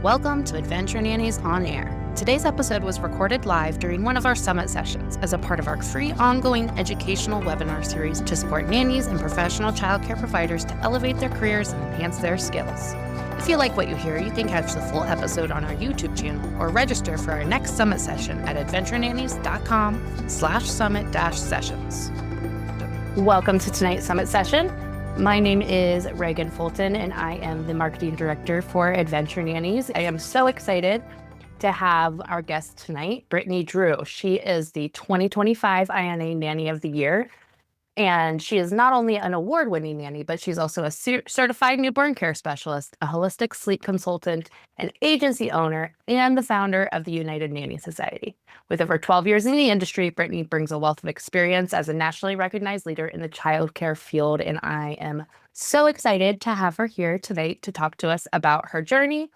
Welcome to Adventure Nannies on Air. Today's episode was recorded live during one of our summit sessions as a part of our free ongoing educational webinar series to support nannies and professional childcare providers to elevate their careers and enhance their skills. If you like what you hear, you can catch the full episode on our YouTube channel or register for our next summit session at adventurenannies.com/summit-sessions. Welcome to tonight's summit session. My name is Reagan Fulton, and I am the marketing director for Adventure Nannies. I am so excited to have our guest tonight, Brittany Drew. She is the 2025 INA Nanny of the Year, and she is not only an award-winning nanny, but she's also a certified newborn care specialist, a holistic sleep consultant, an agency owner, and the founder of the United Nanny Society. With over 12 years in the industry, Brittany brings a wealth of experience as a nationally recognized leader in the childcare field, and I am so excited to have her here tonight to talk to us about her journey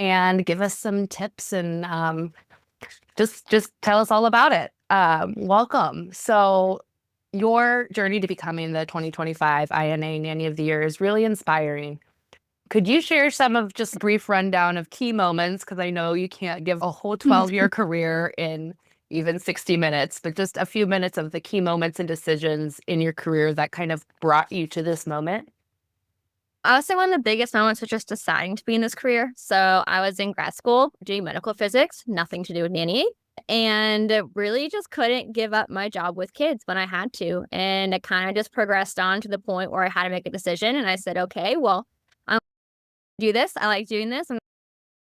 and give us some tips and just tell us all about it. Welcome. So your journey to becoming the 2025 INA Nanny of the Year is really inspiring. Could you share some of just a brief rundown of key moments? Because I know you can't give a whole 12-year career in even 60 minutes, but just a few minutes of the key moments and decisions in your career that kind of brought you to this moment. I would say one of the biggest moments was just deciding to be in this career. So I was in grad school doing medical physics, nothing to do with nannying, and really just couldn't give up my job with kids when I had to. And it kind of just progressed on to the point where I had to make a decision. And I said, okay, well, I'm going to do this. I like doing this. I'm going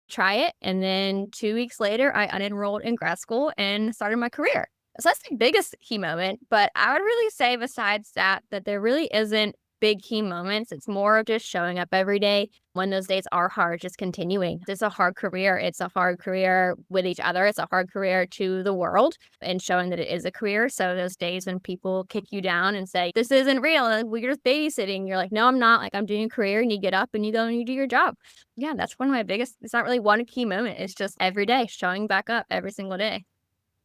to try it. And then 2 weeks later, I unenrolled in grad school and started my career. So that's the biggest key moment. But I would really say besides that there really isn't big key moments. It's more of just showing up every day when those days are hard, just continuing. It's a hard career. It's a hard career with each other. It's a hard career to the world and showing that it is a career. So those days when people kick you down and say, this isn't real, and we're just babysitting, you're like, no, I'm not. Like, I'm doing a career, and you get up and you go and you do your job. Yeah, that's one of my biggest, it's not really one key moment. It's just every day showing back up every single day.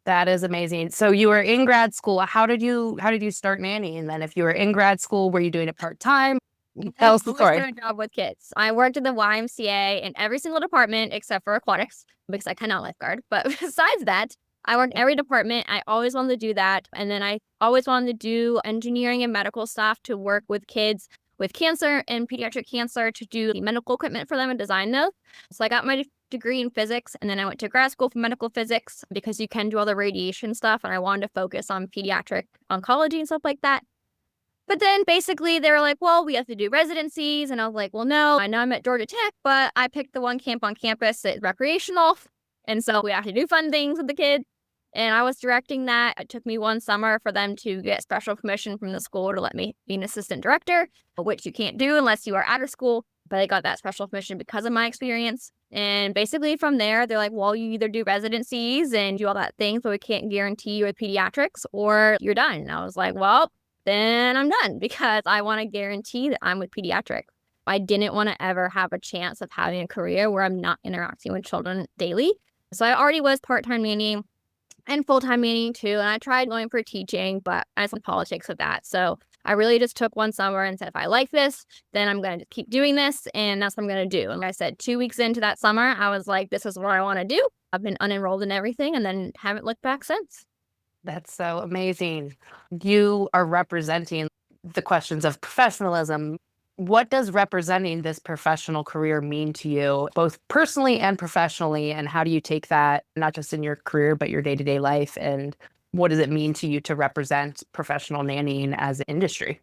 That is amazing. So you were in grad school. How did you start nannying? And then if you were in grad school, were you doing it part-time? Tell us the story. I was doing a job with kids. I worked at the YMCA in every single department except for aquatics because I cannot lifeguard. But besides that, I worked in every department. I always wanted to do that. And then I always wanted to do engineering and medical stuff to work with kids with cancer and pediatric cancer to do the medical equipment for them and design those. So I got my degree in physics, and then I went to grad school for medical physics because you can do all the radiation stuff, and I wanted to focus on pediatric oncology and stuff like that. But then basically they were like, well, we have to do residencies, and I was like, well, no, I know I'm at Georgia Tech, but I picked the one camp on campus that's recreational, and so we have to do fun things with the kids. And I was directing that. It took me one summer for them to get special permission from the school to let me be an assistant director, which you can't do unless you are out of school. But I got that special permission because of my experience. And basically from there, they're like, well, you either do residencies and do all that things, but we can't guarantee you with pediatrics, or you're done. And I was like, well, then I'm done because I want to guarantee that I'm with pediatrics. I didn't want to ever have a chance of having a career where I'm not interacting with children daily. So I already was part-time nannying and full-time nannying too. And I tried going for teaching, but I was in politics with that. So I really just took one summer and said, if I like this, then I'm going to keep doing this. And that's what I'm going to do. And like I said, 2 weeks into that summer, I was like, this is what I want to do. I've been unenrolled in everything and then haven't looked back since. That's so amazing. You are representing the questions of professionalism. What does representing this professional career mean to you, both personally and professionally? And how do you take that, not just in your career, but your day-to-day life? And what does it mean to you to represent professional nannying as an industry?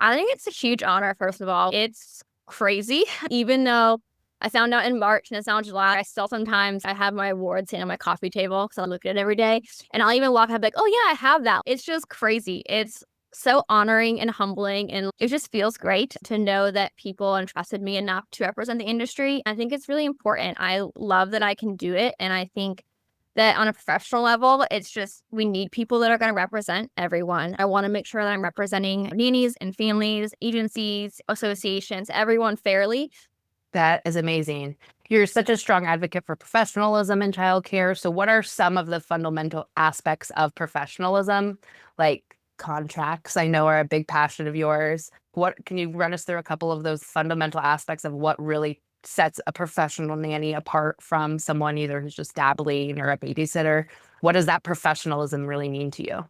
I think it's a huge honor, first of all. It's crazy. Even though I found out in March and it's now July, I still sometimes I have my awards sitting on my coffee table because I look at it every day. And I'll even walk up like, oh yeah, I have that. It's just crazy. It's so honoring and humbling. And it just feels great to know that people entrusted me enough to represent the industry. I think it's really important. I love that I can do it. And I think that on a professional level, it's just we need people that are going to represent everyone. I want to make sure that I'm representing nannies and families, agencies, associations, everyone fairly. That is amazing. You're such a strong advocate for professionalism in childcare. So what are some of the fundamental aspects of professionalism, like contracts? I know are a big passion of yours. What can you run us through a couple of those fundamental aspects of what really sets a professional nanny apart from someone either who's just dabbling or a babysitter? What does that professionalism really mean to you?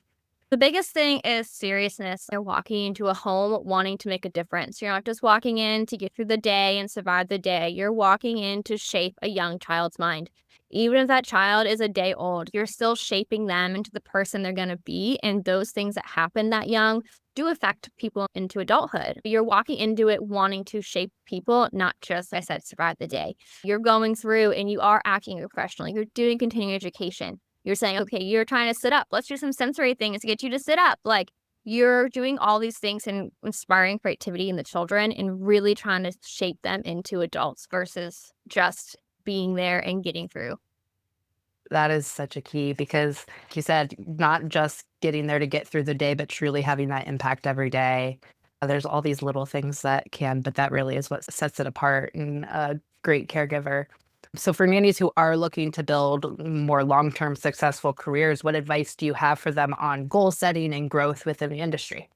The biggest thing is seriousness. You're walking into a home wanting to make a difference. You're not just walking in to get through the day and survive the day. You're walking in to shape a young child's mind. Even if that child is a day old, you're still shaping them into the person they're going to be. And those things that happen that young do affect people into adulthood. You're walking into it wanting to shape people, not just, like I said, survive the day. You're going through and you are acting professionally. You're doing continuing education. You're saying, okay, you're trying to sit up. Let's do some sensory things to get you to sit up. Like, you're doing all these things and inspiring creativity in the children and really trying to shape them into adults versus just being there and getting through. That is such a key because, like you said, not just getting there to get through the day, but truly having that impact every day. There's all these little things that can, but that really is what sets it apart and a great caregiver. So for nannies who are looking to build more long-term successful careers, what advice do you have for them on goal setting and growth within the industry?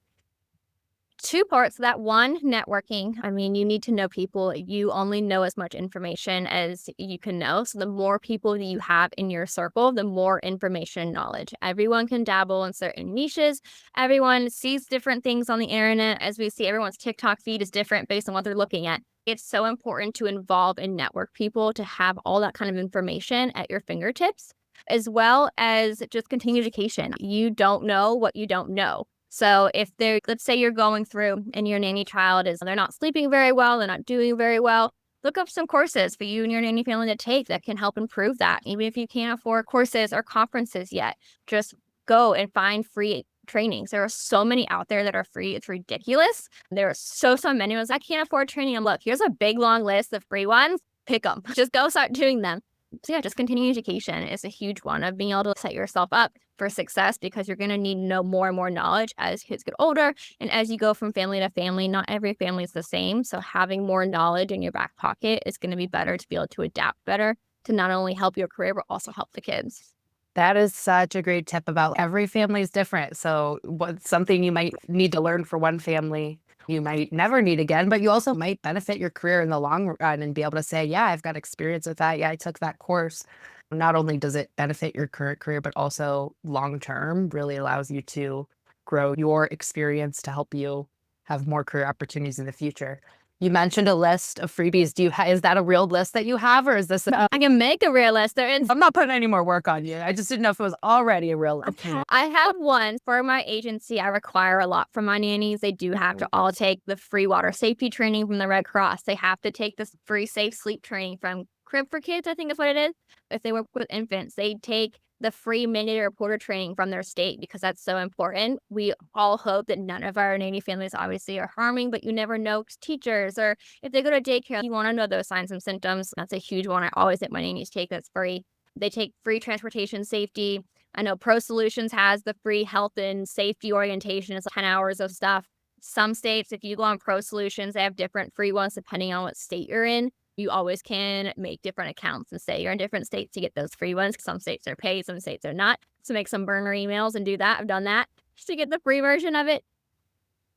Two parts of that. One, networking. I mean, you need to know people. You only know as much information as you can know. So the more people that you have in your circle, the more information and knowledge. Everyone can dabble in certain niches. Everyone sees different things on the internet. As we see, everyone's TikTok feed is different based on what they're looking at. It's so important to involve and network people to have all that kind of information at your fingertips, as well as just continued education. You don't know what you don't know. So if let's say you're going through and your nanny child they're not sleeping very well, they're not doing very well, look up some courses for you and your nanny family to take that can help improve that. Even if you can't afford courses or conferences yet, just go and find free trainings. There are so many out there that are free. It's ridiculous. There are so many ones. I can't afford training. And look, here's a big long list of free ones. Pick them. Just go start doing them. So yeah, just continuing education is a huge one of being able to set yourself up for success because you're going to need to know more and more knowledge as kids get older. And as you go from family to family, not every family is the same. So having more knowledge in your back pocket is going to be better to be able to adapt better to not only help your career, but also help the kids. That is such a great tip about every family is different. So what's something you might need to learn for one family, you might never need again, but you also might benefit your career in the long run and be able to say, yeah, I've got experience with that. Yeah, I took that course. Not only does it benefit your current career, but also long term really allows you to grow your experience to help you have more career opportunities in the future. You mentioned a list of freebies. Is that a real list that you have, or is this? I can make a real list. I'm not putting any more work on you. I just didn't know if it was already a real list. I have one for my agency. I require a lot from my nannies. They do have to all take the free water safety training from the Red Cross. They have to take this free safe sleep training from Crib for Kids, I think is what it is. If they work with infants, they take the free mandated reporter training from their state because that's so important. We all hope that none of our nanny families obviously are harming, but you never know teachers or if they go to daycare, you want to know those signs and symptoms. That's a huge one. I always let my nannies take that's free. They take free transportation safety. I know Pro Solutions has the free health and safety orientation. It's 10 hours of stuff. Some states, if you go on Pro Solutions, they have different free ones depending on what state you're in. You always can make different accounts and say you're in different states to get those free ones. Some states are paid, some states are not. So make some burner emails and do that. I've done that just to get the free version of it.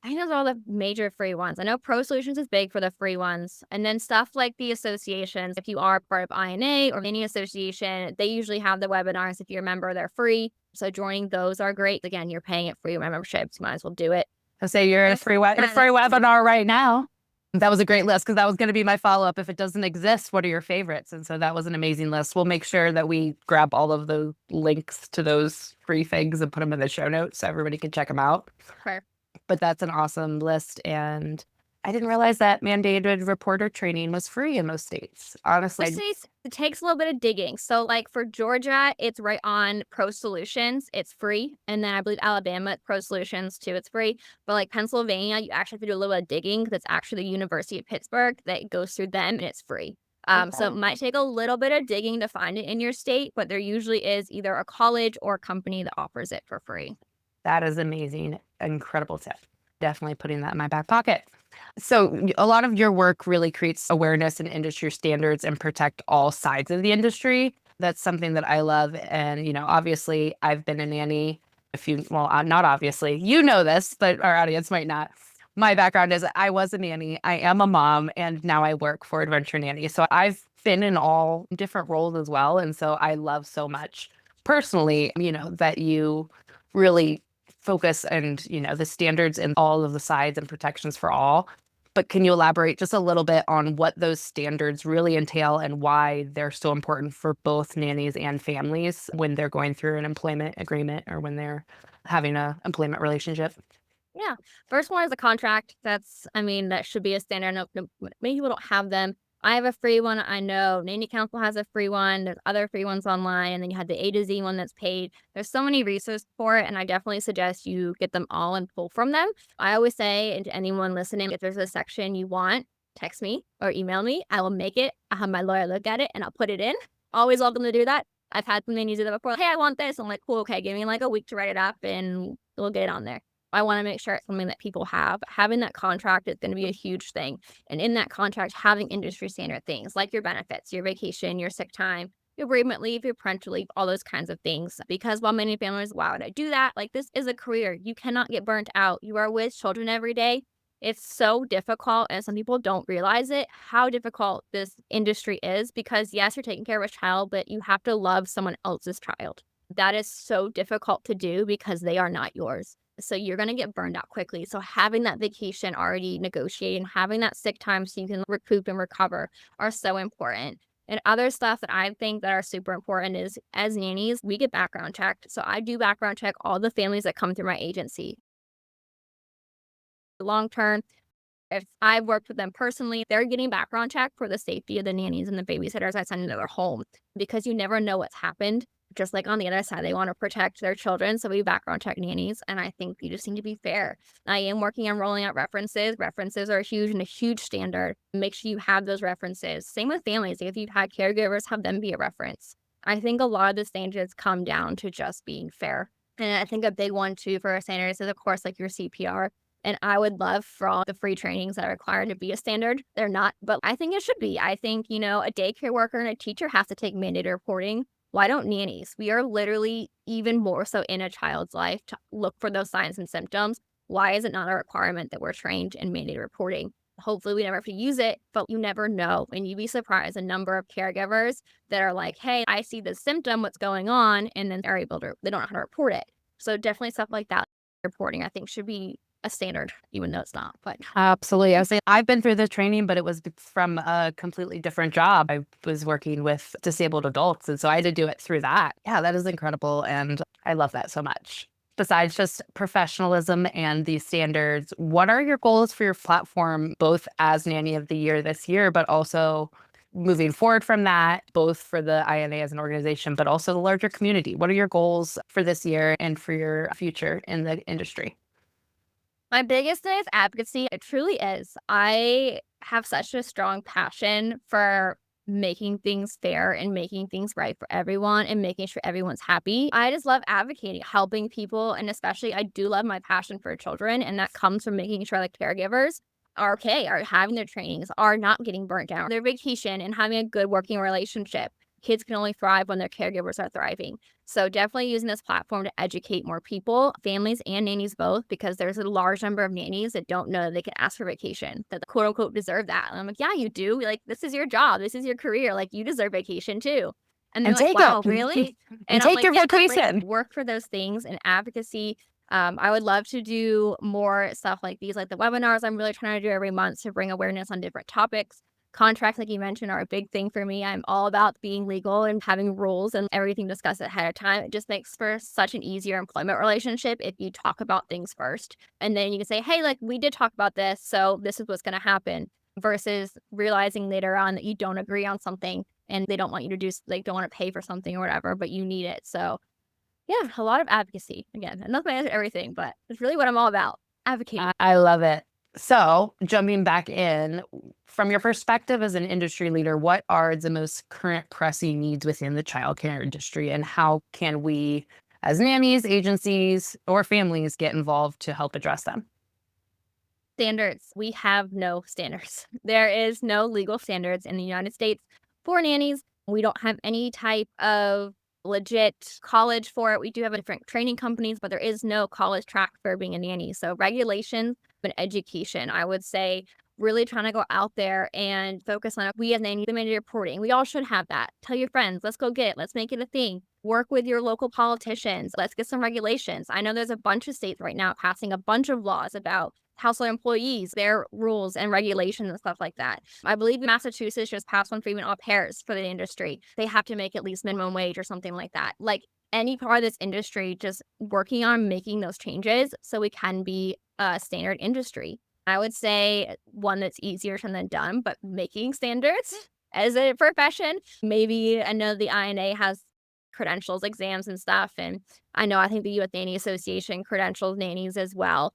I think those are all the major free ones. I know Pro Solutions is big for the free ones. And then stuff like the associations, if you are part of INA or any association, they usually have the webinars. If you're a member, they're free. So joining those are great. Again, you're paying it for your memberships. You might as well do it. I'll say you're in a free webinar right now. That was a great list because that was going to be my follow-up. If it doesn't exist, what are your favorites? And so that was an amazing list. We'll make sure that we grab all of the links to those free things and put them in the show notes so everybody can check them out. Sure. But that's an awesome list. And I didn't realize that mandated reporter training was free in most states. Honestly, it takes a little bit of digging. So like for Georgia, it's right on Pro Solutions. It's free. And then I believe Alabama, Pro Solutions too, it's free. But like Pennsylvania, you actually have to do a little bit of digging because it's actually the University of Pittsburgh that goes through them and it's free. So it might take a little bit of digging to find it in your state, but there usually is either a college or a company that offers it for free. That is amazing. Incredible tip. Definitely putting that in my back pocket. So a lot of your work really creates awareness in industry standards and protect all sides of the industry. That's something that I love. And, obviously I've been a nanny not obviously, this, but our audience might not. my background is I was a nanny, I am a mom, and now I work for Adventure Nanny. So I've been in all different roles as well. And so I love so much personally, that you really focus and, the standards and all of the sides and protections for all. But can you elaborate just a little bit on what those standards really entail and why they're so important for both nannies and families when they're going through an employment agreement or when they're having a employment relationship? Yeah. First one is a contract. That should be a standard. Many people don't have them. I have a free one. I know Nanny Council has a free one. There's other free ones online. And then you have the A to Z one that's paid. There's so many resources for it. And I definitely suggest you get them all and pull from them. I always say, and to anyone listening, if there's a section you want, text me or email me. I will make it. I'll have my lawyer look at it and I'll put it in. Always welcome to do that. I've had some nannies do that before. Hey, I want this. I'm like, cool. Okay. Give me like a week to write it up and we'll get it on there. I want to make sure it's something that people have. Having that contract is going to be a huge thing. And in that contract, having industry standard things like your benefits, your vacation, your sick time, your bereavement leave, your parental leave, all those kinds of things. Because while many families, why would I do that? Like, this is a career. You cannot get burnt out. You are with children every day. It's so difficult. And some people don't realize it, how difficult this industry is. Because yes, you're taking care of a child, but you have to love someone else's child. That is so difficult to do because they are not yours. So you're going to get burned out quickly. So having that vacation already negotiated and having that sick time so you can recoup and recover are so important. And other stuff that I think that are super important is, as nannies, we get background checked. So I do background check all the families that come through my agency. Long term, if I've worked with them personally, they're getting background check for the safety of the nannies and the babysitters I send into their home, because you never know what's happened. Just like on the other side, they want to protect their children. So we background check nannies. And I think you just need to be fair. I am working on rolling out references. References are huge and a huge standard. Make sure you have those references. Same with families. If you've had caregivers, have them be a reference. I think a lot of the standards come down to just being fair. And I think a big one too for our standards is, of course, like your CPR. And I would love for all the free trainings that are required to be a standard. They're not, but I think it should be. I think, a daycare worker and a teacher have to take mandated reporting. Why don't nannies? We are literally even more so in a child's life to look for those signs and symptoms. Why is it not a requirement that we're trained in mandated reporting? Hopefully we never have to use it, but you never know. And you'd be surprised a number of caregivers that are like, hey, I see this symptom, what's going on? And then they don't know how to report it. So definitely stuff like that. Reporting, I think, should be a standard, even though it's not. But Absolutely. I was saying I've been through the training, but it was from a completely different job. I was working with disabled adults, and so I had to do it through that. Yeah, that is incredible. And I love that so much. Besides just professionalism and these standards, what are your goals for your platform, both as Nanny of the Year this year, but also moving forward from that, both for the INA as an organization, but also the larger community? What are your goals for this year and for your future in the industry? my biggest thing is advocacy. It truly is. I have such a strong passion for making things fair and making things right for everyone and making sure everyone's happy. I just love advocating, helping people. And especially, I do love my passion for children. And that comes from making sure the caregivers are okay, are having their trainings, are not getting burnt out, their vacation, and having a good working relationship. Kids can only thrive when their caregivers are thriving. So definitely using this platform to educate more people, families and nannies both, because there's a large number of nannies that don't know that they can ask for vacation, that quote unquote deserve that. And I'm like, yeah, you do. Like, this is your job. This is your career. Like, you deserve vacation too. And they're And like, take wow, it. really? And And I'm take like, your yeah, like, vacation. work for those things and advocacy. I would love to do more stuff like these, like the webinars I'm really trying to do every month to bring awareness on different topics. Contracts, like you mentioned, are a big thing for me. I'm all about being legal and having rules and everything discussed ahead of time. It just makes for such an easier employment relationship if you talk about things first. And then you can say, hey, like, we did talk about this, so this is what's going to happen, versus realizing later on that you don't agree on something and they don't want you to do, like, don't want to pay for something or whatever, but you need it. So yeah, a lot of advocacy. Again, I'm not going to answer everything, but it's really what I'm all about. Advocating. I love it. So, jumping back in, from your perspective as an industry leader, what are the most current pressing needs within the childcare industry, and how can we, as nannies, agencies, or families, get involved to help address them? Standards. We have no standards. There is no legal standards in the United States for nannies. We don't have any type of legit college for it. We do have different training companies, but there is no college track for being a nanny. So regulations But education, I would say, really trying to go out there and focus on we as nanny mandated reporting. We all should have that. Tell your friends, let's go get it. Let's make it a thing. Work with your local politicians. Let's get some regulations. I know there's a bunch of states right now passing a bunch of laws about household employees, their rules and regulations and stuff like that. I believe Massachusetts just passed one for even au pairs for the industry. They have to make at least minimum wage or something like that. Like any part of this industry, just working on making those changes so we can be a standard industry. I would say one that's easier said than done, but making standards as a profession. Maybe I know the INA has credentials exams and stuff, and I think the U.S. Nanny Association credentials nannies as well.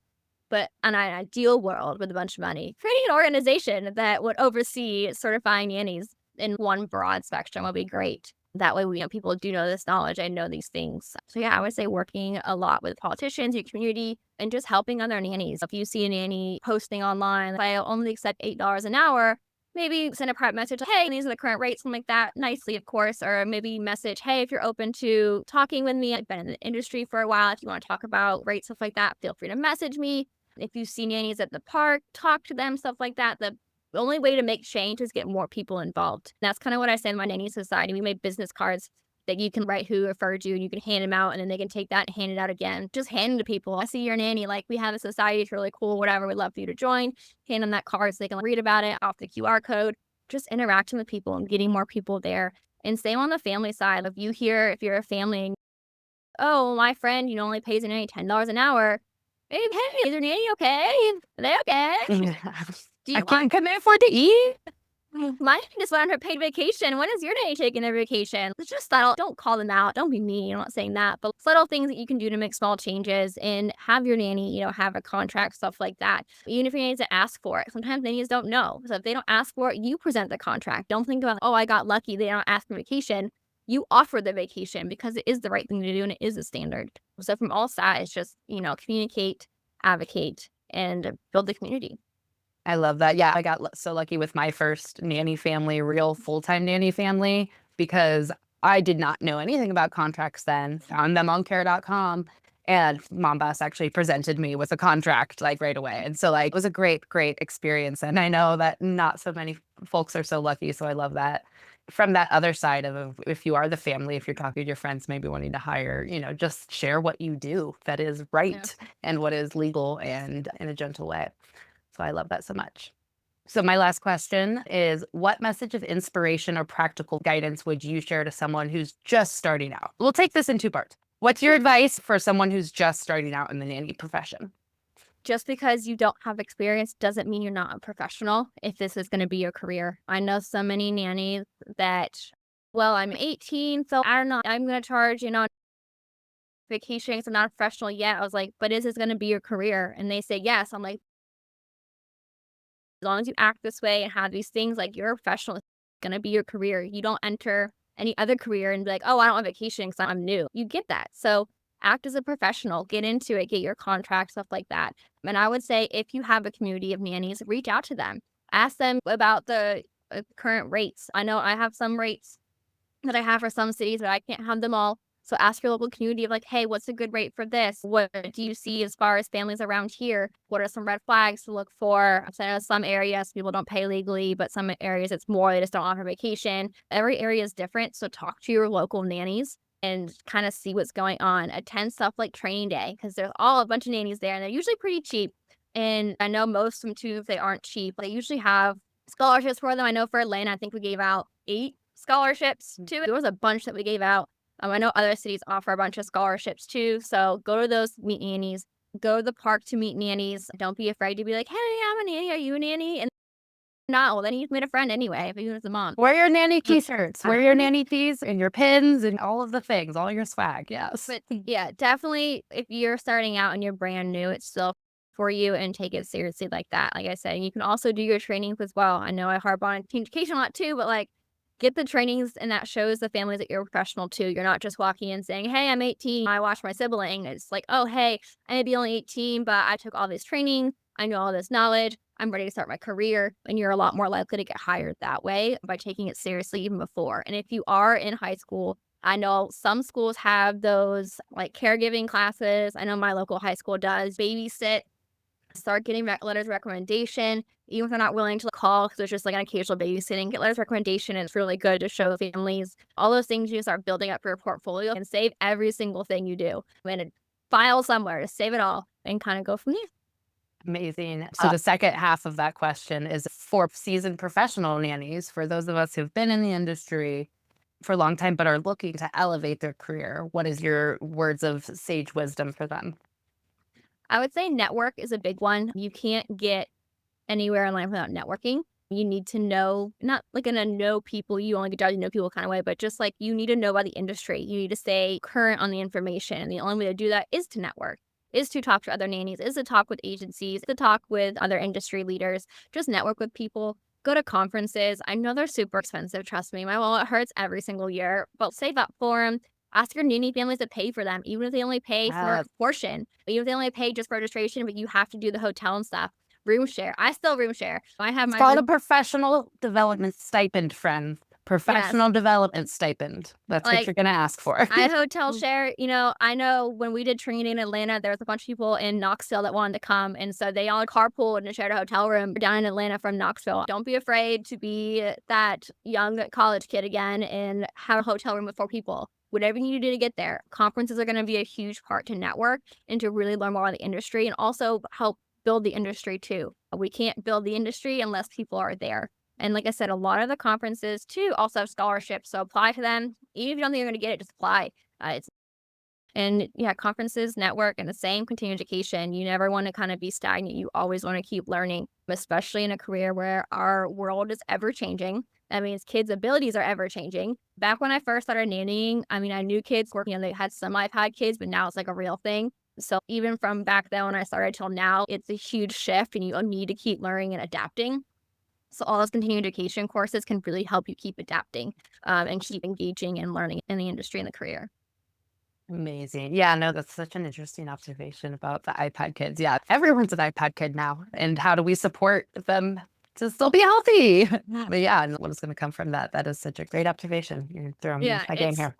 But in an ideal world with a bunch of money, creating an organization that would oversee certifying nannies in one broad spectrum would be great. That way, people do know this knowledge and know these things. So yeah, I would say working a lot with politicians, your community, and just helping other nannies. If you see a nanny posting online, if I only accept $8 an hour, maybe send a private message, hey, these are the current rates, something like that, nicely, of course. Or maybe message, hey, if you're open to talking with me, I've been in the industry for a while. If you want to talk about rates, stuff like that, feel free to message me. If you see nannies at the park, talk to them, stuff like that. The only way to make change is get more people involved. That's kind of what I say in my nanny society. We made business cards that you can write who referred you and you can hand them out and then they can take that and hand it out again. Just hand them to people. I see your nanny. Like we have a society. It's really cool. Whatever. We'd love for you to join. Hand them that card so they can read about it off the QR code. Just interacting with people and getting more people there. And same on the family side. If you're a family, oh, my friend, only pays a nanny $10 an hour. Hey, is your nanny okay? Are they okay? Do I you can't come afford to eat. Mine just went on her paid vacation. When is your nanny taking their vacation? It's just subtle. Don't call them out. Don't be mean. I'm not saying that, but subtle things that you can do to make small changes and have your nanny, have a contract, stuff like that. Even if your nanny doesn't ask for it, sometimes nannies don't know. So if they don't ask for it, you present the contract. Don't think about, oh, I got lucky. They don't ask for vacation. You offer the vacation because it is the right thing to do and it is a standard. So from all sides, just, communicate, advocate, and build the community. I love that. Yeah, I got so lucky with my first nanny family, real full-time nanny family, because I did not know anything about contracts then. Found them on care.com. And Mom Boss actually presented me with a contract like right away. And so it was a great, great experience. And I know that not so many folks are so lucky. So I love that. From that other side of if you are the family, if you're talking to your friends, maybe wanting to hire, just share what you do that is right and what is legal and in a gentle way. So I love that so much. So my last question is, what message of inspiration or practical guidance would you share to someone who's just starting out? We'll take this in two parts. What's your advice for someone who's just starting out in the nanny profession? Just because you don't have experience doesn't mean you're not a professional if this is going to be your career. I know so many nannies that, well, I'm 18, so I don't know, I'm going to charge, vacation because I'm not a professional yet. I was like, but is this going to be your career? And they say yes. I'm like, as long as you act this way and have these things, like you're a professional, it's going to be your career. You don't enter any other career and be like, oh, I don't have vacation because I'm new. You get that. So act as a professional, get into it, get your contract, stuff like that. And I would say if you have a community of nannies, reach out to them. Ask them about the current rates. I know I have some rates that I have for some cities, but I can't have them all. So ask your local community of hey, what's a good rate for this? What do you see as far as families around here? What are some red flags to look for? I know some areas people don't pay legally, but some areas it's more, they just don't offer vacation. Every area is different. So talk to your local nannies and kind of see what's going on. Attend stuff like training day because there's a bunch of nannies there and they're usually pretty cheap. And I know most of them too, if they aren't cheap, they usually have scholarships for them. I know for Atlanta, I think we gave out 8 scholarships too. There was a bunch that we gave out. I know other cities offer a bunch of scholarships too. So go to those meet nannies. Go to the park to meet nannies. Don't be afraid to be like, hey, I'm a nanny. Are you a nanny? And not, well, then you've made a friend anyway, if you as a mom. Wear your nanny t-shirts, wear your nanny tees and your pins and all of the things, all your swag. Yes. But yeah, definitely if you're starting out and you're brand new, it's still for you and take it seriously like that. Like I said, you can also do your trainings as well. I know I harp on teen education a lot too, but get the trainings and that shows the families that you're a professional too. You're not just walking in saying, hey, I'm 18. I watched my sibling. It's like, oh, hey, I may be only 18, but I took all this training. I know all this knowledge. I'm ready to start my career. And you're a lot more likely to get hired that way by taking it seriously even before. And if you are in high school, I know some schools have those caregiving classes. I know my local high school does babysit Start getting letters of recommendation, even if they're not willing to call because it's just like an occasional babysitting. Get letters of recommendation. And it's really good to show families all those things you start building up for your portfolio and save every single thing you do in a file somewhere to save it all and kind of go from there. Amazing. So the second half of that question is for seasoned professional nannies, for those of us who've been in the industry for a long time but are looking to elevate their career. What is your words of sage wisdom for them? I would say network is a big one. You can't get anywhere in life without networking. You need to know, not like in a know people, you only get judged to know people kind of way, but just like you need to know about the industry. You need to stay current on the information. And the only way to do that is to network, is to talk to other nannies, is to talk with agencies, to talk with other industry leaders, just network with people. Go to conferences. I know they're super expensive. Trust me. My wallet hurts every single year, but save up for them. Ask your nanny families to pay for them, even if they only pay for a portion, even if they only pay just for registration, but you have to do the hotel and stuff. Room share. I still room share. I have It's my called a room. professional development stipend, friend. Yes. Professional development stipend. That's what Like, you're going to ask for. I hotel share. I know when we did training in Atlanta, there was a bunch of people in Knoxville that wanted to come. And so they all carpooled and shared a hotel room down in Atlanta from Knoxville. Don't be afraid to be that young college kid again and have a hotel room with 4 people. Whatever you need to do to get there. Conferences are going to be a huge part to network and to really learn more about the industry and also help build the industry too. We can't build the industry unless people are there. And like I said, a lot of the conferences too also have scholarships. So apply to them. Even if you don't think you're going to get it, just apply. Conferences, network, and the same continuing education. You never want to kind of be stagnant. You always want to keep learning, especially in a career where our world is ever changing. That means kids' abilities are ever changing. Back when I first started nannying, I knew kids working and they had some iPad kids, but now it's like a real thing. So even from back then when I started till now, it's a huge shift and you need to keep learning and adapting. So all those continuing education courses can really help you keep adapting and keep engaging and learning in the industry and the career. Amazing. Yeah, no, that's such an interesting observation about the iPad kids. Yeah, everyone's an iPad kid now. And how do we support them to still be healthy? But yeah, and what is going to come from that? That is such a great observation. You're throwing me Yeah, my game here.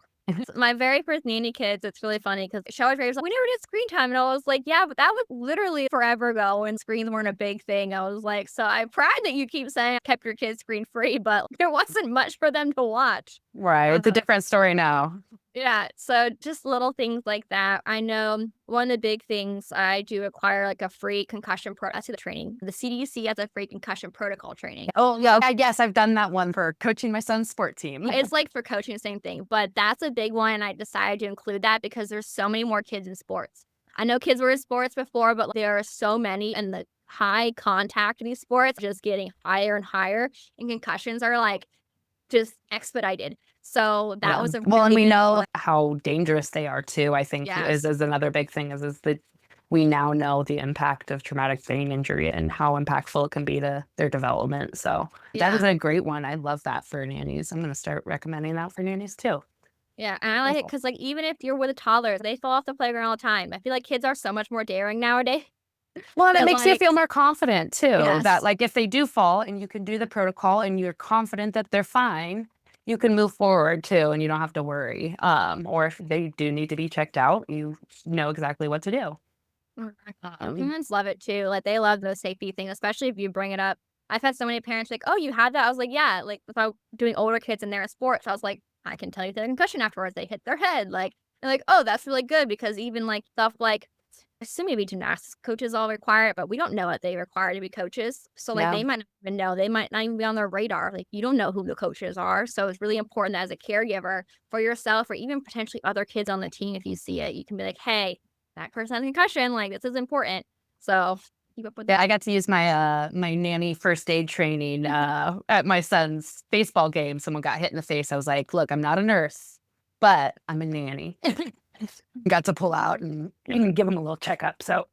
my very first nanny kids, it's really funny because she always was like, we never did screen time. And I was like, yeah, but that was literally forever ago when screens weren't a big thing. I was like, so I'm proud that you keep saying I kept your kids screen free, but there wasn't much for them to watch. Right. It's a different story now. Yeah, so just little things like that. I know one of the big things I do require like a free concussion training. The CDC has a free concussion protocol training. Oh, yeah. I guess I've done that one for coaching my son's sport team. It's like for coaching, the same thing, but that's a big one. And I decided to include that because there's so many more kids in sports. I know kids were in sports before, but there are so many and the high contact in these sports just getting higher and higher. And concussions are like just expedited. So that was a well, and really we big know one. how dangerous they are too. I think Yes. is another big thing is that we now know the impact of traumatic brain injury and how impactful it can be to their development. So that is Yeah. a great one. I love that for nannies. I'm going to start recommending that for nannies too. Yeah, and I like it because, like, even if you're with a toddler, they fall off the playground all the time. I feel like kids are so much more daring nowadays. Well, and it That, makes you like feel more confident too, that Yes. like if they do fall and you can do the protocol and you're confident that they're fine, you can move forward too and you don't have to worry. Or if they do need to be checked out, you know exactly what to do. Humans love it too. Like, they love those safety things, especially if you bring it up. I've had so many parents like, "Oh, you had that?" I was like, "Yeah." Like, without doing older kids and they're in sports, I was like, "I can tell you the concussion afterwards. They hit their head." Like, they're like, "Oh, that's really good," because even, like, stuff like I assume maybe gymnastics coaches all require it, but we don't know what they require to be coaches. So, like, Yeah. they might not even know. They might not even be on their radar. Like, you don't know who the coaches are. So it's really important that as a caregiver for yourself or even potentially other kids on the team, if you see it, you can be like, "Hey, that person has a concussion. Like, this is important." So keep up with Yeah, that. I got to use my my nanny first aid training at my son's baseball game. Someone got hit in the face. I was like, "Look, I'm not a nurse, but I'm a nanny." Got to pull out and give him a little checkup. So,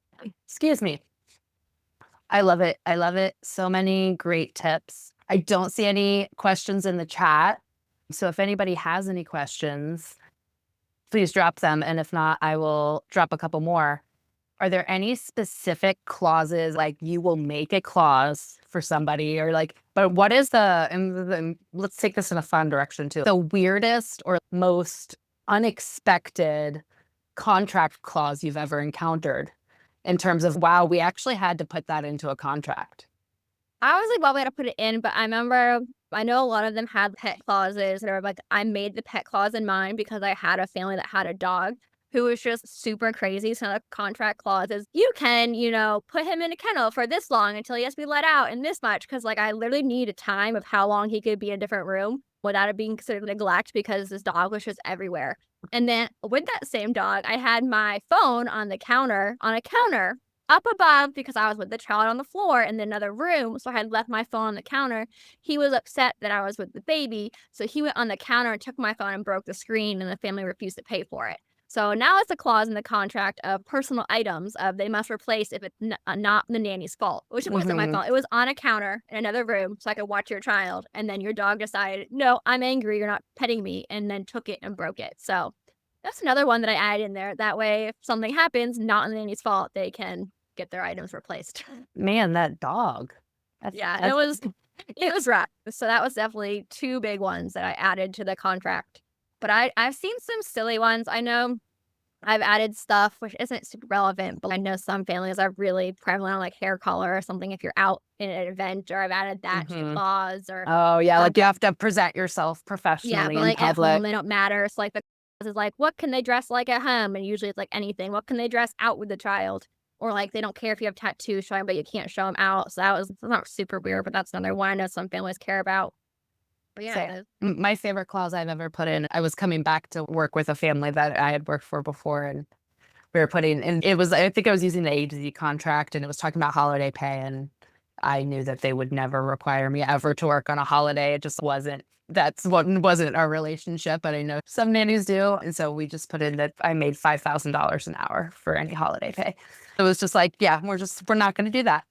excuse me. I love it. I love it. So many great tips. I don't see any questions in the chat. So if anybody has any questions, please drop them. And if not, I will drop a couple more. Are there any specific clauses, like you will make a clause for somebody or like, but what is and let's take this in a fun direction too. The weirdest or most unexpected contract clause you've ever encountered in terms of, wow, we actually had to put that into a contract? I was like, well, we had to put it in, but I remember I know a lot of them had pet clauses that are like, I made the pet clause in mine because I had a family that had a dog who was just super crazy. So the contract clause is you can, put him in a kennel for this long until he has to be let out and this much. Cause like I literally need a time of how long he could be in a different room without it being considered neglect because this dog was just everywhere. And then with that same dog, I had my phone on a counter up above because I was with the child on the floor in another room. So I had left my phone on the counter. He was upset that I was with the baby. So he went on the counter and took my phone and broke the screen, and the family refused to pay for it. So now it's a clause in the contract of personal items of they must replace if it's not the nanny's fault, which wasn't my fault. It was on a counter in another room so I could watch your child. And then your dog decided, no, I'm angry. You're not petting me. And then took it and broke it. So that's another one that I added in there. That way, if something happens, not the nanny's fault, they can get their items replaced. Man, that dog. It was rough. So that was definitely two big ones that I added to the contract. But I've seen some silly ones. I know I've added stuff which isn't super relevant, but I know some families are really prevalent on like hair color or something if you're out in an event, or I've added that to clause or oh yeah, like you have to present yourself yeah, professionally but in like at public. home they don't matter. So like the clause is like, what can they dress like at home? And usually it's like anything. What can they dress out with the child? Or like they don't care if you have tattoos showing, but you can't show them out. So it's not super weird, but that's another one I know some families care about. But yeah, My favorite clause I've ever put in, I was coming back to work with a family that I had worked for before, and we were putting, and it was, I think I was using the agency contract, and it was talking about holiday pay, and I knew that they would never require me ever to work on a holiday. It just wasn't, wasn't our relationship, but I know some nannies do. And so we just put in that I made $5,000 an hour for any holiday pay. It was just like, yeah, we're not going to do that.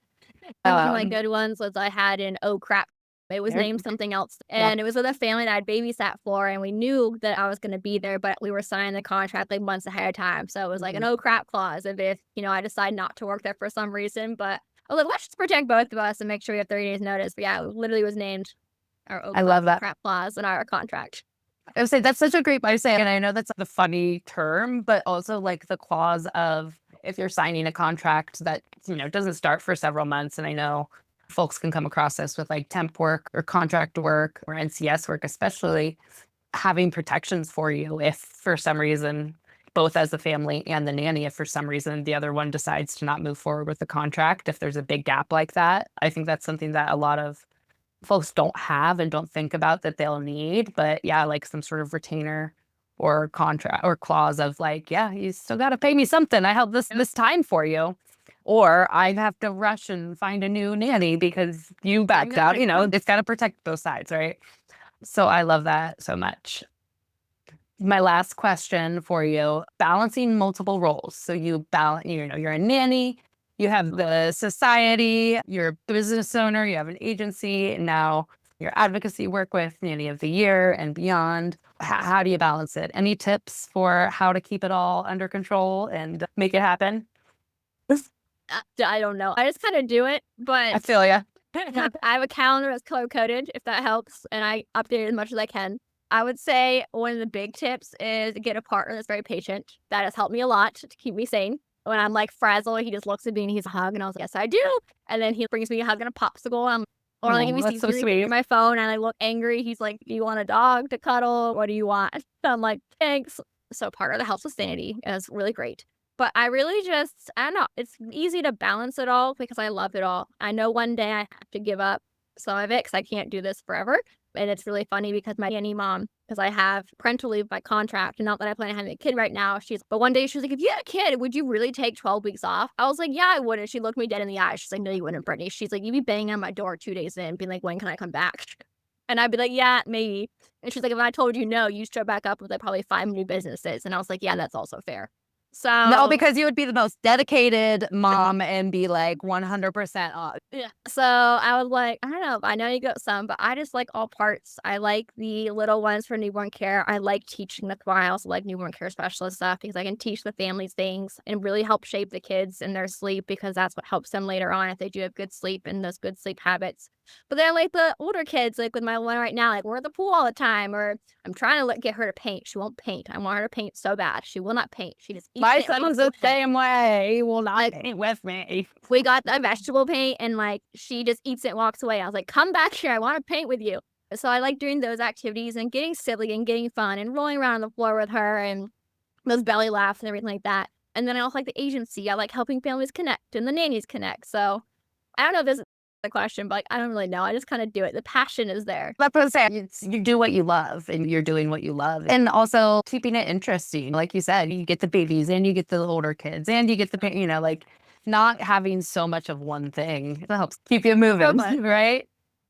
one of my good ones was I had an oh crap. It was named something else, and it was with a family that I'd babysat for, and we knew that I was going to be there, but we were signing the contract like months ahead of time. So it was like an oh crap clause if I decide not to work there for some reason. But I was like, let's just protect both of us and make sure we have 30 days notice. But yeah, it literally was named our oh I love that crap clause in our contract. I would say that's such a great way to say it. And I know that's the funny term, but also like the clause of if you're signing a contract that, doesn't start for several months. And I know folks can come across this with like temp work or contract work or NCS work, especially having protections for you if for some reason, both as the family and the nanny, if for some reason the other one decides to not move forward with the contract, if there's a big gap like that. I think that's something that a lot of folks don't have and don't think about that they'll need. But yeah, like some sort of retainer or contract or clause of like, yeah, you still got to pay me something. I held this time for you, or I have to rush and find a new nanny because you backed out. It's got to protect both sides, right? So I love that so much. My last question for you: balancing multiple roles. So you balance, you're a nanny, you have the society, you're a business owner, you have an agency, and now your advocacy work with Nanny of the Year and beyond. How do you balance it? Any tips for how to keep it all under control and make it happen? I don't know. I just kind of do it, but I feel ya. I have a calendar that's color coded, if that helps, and I update it as much as I can. I would say one of the big tips is get a partner that's very patient. That has helped me a lot to keep me sane. When I'm like frazzled, he just looks at me and he's a hug, and I was like, yes, I do. And then he brings me a hug and a popsicle. Or like if he sees me reading my phone and I look angry, he's like, do you want a dog to cuddle? What do you want? So I'm like, thanks. So partner that helps with sanity is really great. But I really I don't know, it's easy to balance it all because I love it all. I know one day I have to give up some of it because I can't do this forever. And it's really funny because my nanny mom, because I have parental leave by contract, and not that I plan on having a kid right now. But one day she was like, if you had a kid, would you really take 12 weeks off? I was like, yeah, I would. And she looked me dead in the eye. She's like, no, you wouldn't, Brittany. She's like, you'd be banging on my door 2 days in, being like, when can I come back? And I'd be like, yeah, maybe. And she's like, if I told you no, you'd show back up with like probably 5 new businesses. And I was like, yeah, that's also fair. So no, because you would be the most dedicated mom and be like 100% off. Yeah. So I was like, I don't know. I know you got some, but I just like all parts. I like the little ones for newborn care. I like teaching. That's why I also like newborn care specialist stuff, because I can teach the families things and really help shape the kids in their sleep, because that's what helps them later on if they do have good sleep and those good sleep habits. But then like the older kids, like with my one right now, like we're at the pool all the time, or I'm trying to get her to paint. She won't paint. I want her to paint so bad. She will not paint. She just eats My it. son was the same way. He will not paint with me. We got the vegetable paint and like she just eats it and walks away. I was like, come back here. I want to paint with you. So I like doing those activities and getting silly and getting fun and rolling around on the floor with her and those belly laughs and everything like that. And then I also like the agency. I like helping families connect and the nannies connect. So I don't know if this is the question, but like, I don't really know. I just kind of do it. The passion is there. That's what I'm saying. You do what you love and you're doing what you love. And also keeping it interesting. Like you said, you get the babies and you get the older kids and you get the, like not having so much of one thing. It helps keep you moving, right?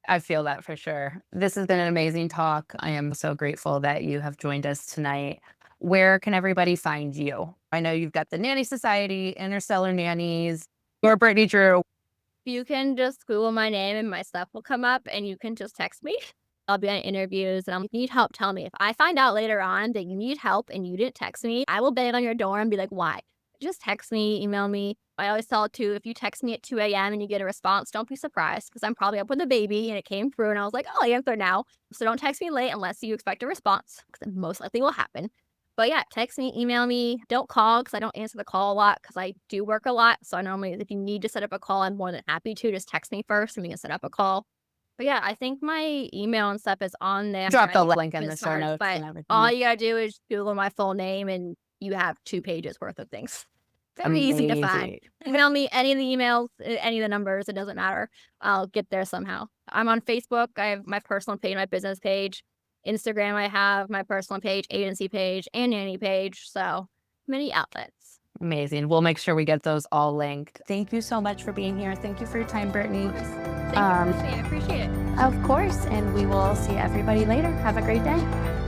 I feel that for sure. This has been an amazing talk. I am so grateful that you have joined us tonight. Where can everybody find you? I know you've got the Nanny Society, Interstellar Nannies, or Brittany Drew. You can just Google my name and my stuff will come up and you can just text me. I'll be on interviews and if you need help, tell me. If I find out later on that you need help and you didn't text me, I will bang on your door and be like, why? Just text me, email me. I always tell it too, if you text me at 2 a.m. and you get a response, don't be surprised because I'm probably up with a baby and it came through and I was like, oh, I'll answer now. So don't text me late unless you expect a response because it most likely will happen. But yeah, text me, email me. Don't call because I don't answer the call a lot because I do work a lot. So I normally, if you need to set up a call, I'm more than happy to. Just text me first and we can set up a call. But yeah, I think my email and stuff is on there. Drop the link in the show notes but and everything. all you gotta do is Google my full name and you have 2 pages worth of things. Very easy to find. Email me any of the emails, any of the numbers. It doesn't matter. I'll get there somehow. I'm on Facebook. I have my personal page, my business page. Instagram, I have my personal page, agency page, and nanny page. So many outlets. Amazing. We'll make sure we get those all linked. Thank you so much for being here. Thank you for your time, Brittany. Thank you for listening. I appreciate it. Of course. And we will see everybody later. Have a great day.